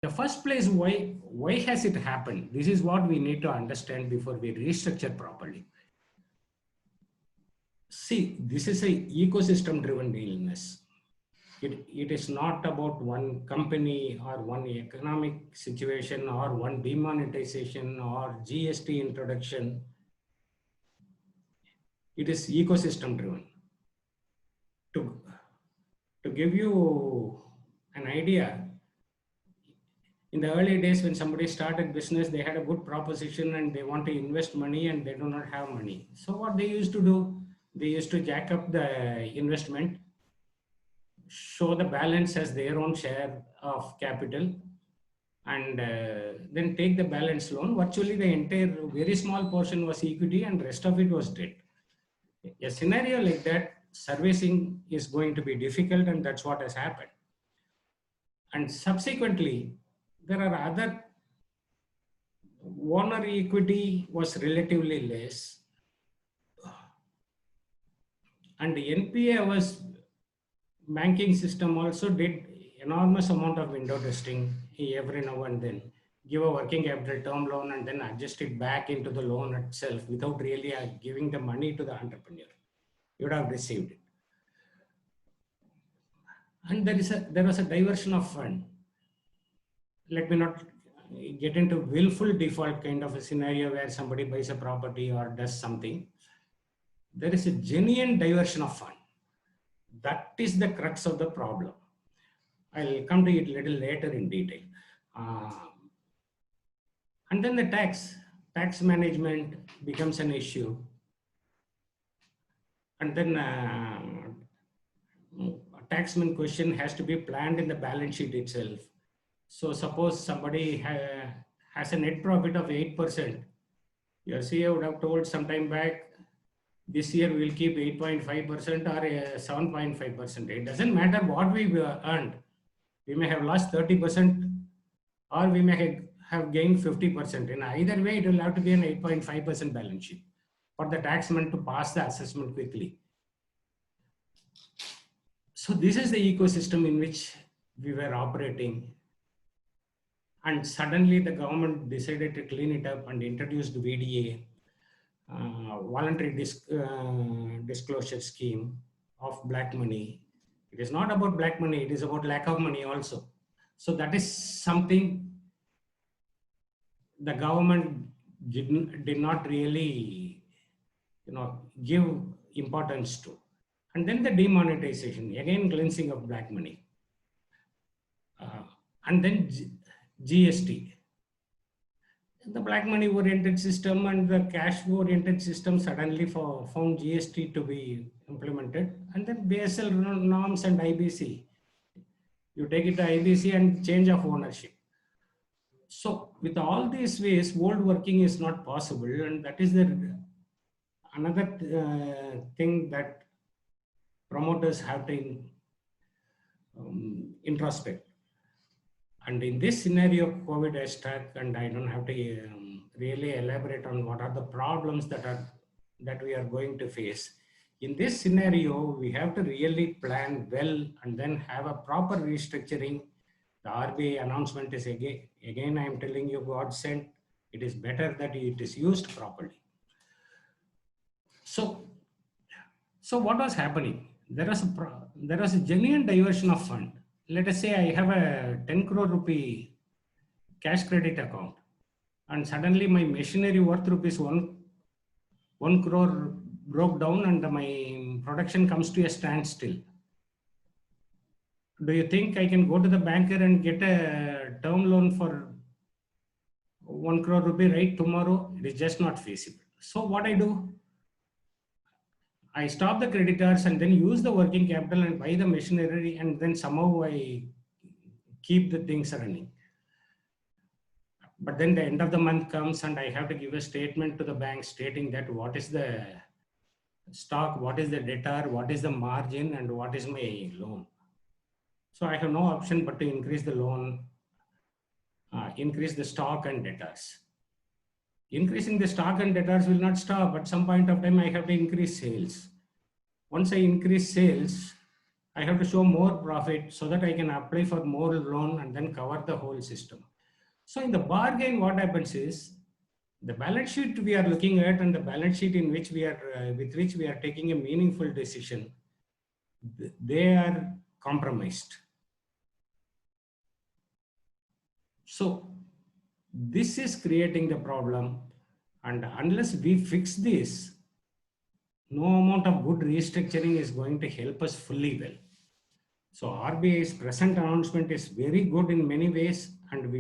The first place, why has it happened? This is what we need to understand before we restructure properly. See, this is a ecosystem driven illness. It is not about one company or one economic situation or one demonetization or GST introduction. It is ecosystem driven. To, to give you an idea, in the early days when somebody started business, they had a good proposition and they want to invest money and they do not have money. So what they used to do, they used to jack up the investment, show the balance as their own share of capital, and then take the balance loan. Virtually the entire very small portion was equity and rest of it was debt. A scenario like that, servicing is going to be difficult, and that's what has happened. And subsequently, there are other owner equity was relatively less, and the NPA was banking system also did enormous amount of window testing every now and then, give a working capital term loan and then adjust it back into the loan itself without really giving the money to the entrepreneur. You would have received it. And there was a diversion of fund. Let me not get into willful default kind of a scenario where somebody buys a property or does something. There is a genuine diversion of fund. That is the crux of the problem. I'll come to it a little later in detail. And then the tax management becomes an issue. And then taxman question has to be planned in the balance sheet itself. So suppose somebody has a net profit of 8%. Your CEO would have told some time back, this year we'll keep 8.5% or 7.5%. It doesn't matter what we earned. We may have lost 30% or we may have gained 50%. In either way, it will have to be an 8.5% balance sheet for the taxman to pass the assessment quickly. So this is the ecosystem in which we were operating. And suddenly the government decided to clean it up and introduced VDA, voluntary disclosure scheme of black money. It is not about black money, it is about lack of money also. So that is something the government did not really give importance to. And then the demonetization, again cleansing of black money. And then GST. The black money oriented system and the cash oriented system suddenly found GST to be implemented, and then BSL norms and IBC. You take it to IBC and change of ownership. So with all these ways, old working is not possible, and that is another thing that promoters have to introspect. And in this scenario, COVID has struck, and I don't have to really elaborate on what are the problems that we are going to face. In this scenario, we have to really plan well and then have a proper restructuring. The RBI announcement is again I am telling you, God sent. It is better that it is used properly. So what was happening? There was a genuine diversion of fund. Let us say I have a 10 crore rupee cash credit account, and suddenly my machinery worth rupees 1 crore broke down and my production comes to a standstill. Do you think I can go to the banker and get a term loan for 1 crore rupee right tomorrow? It is just not feasible. So what I do? I stop the creditors and then use the working capital and buy the machinery, and then somehow I keep the things running. But then the end of the month comes and I have to give a statement to the bank stating that what is the stock, what is the debtor, what is the margin, and what is my loan. So I have no option but to increase the loan, increase the stock and debtors. Increasing the stock and debtors will not stop. At some point of time, I have to increase sales. Once I increase sales, I have to show more profit so that I can apply for more loan and then cover the whole system. So in the bargain, what happens is the balance sheet we are looking at and the balance sheet in which we are with which we are taking a meaningful decision, they are compromised. So this is creating the problem, and unless we fix this, no amount of good restructuring is going to help us fully well. So RBI's present announcement is very good in many ways, and we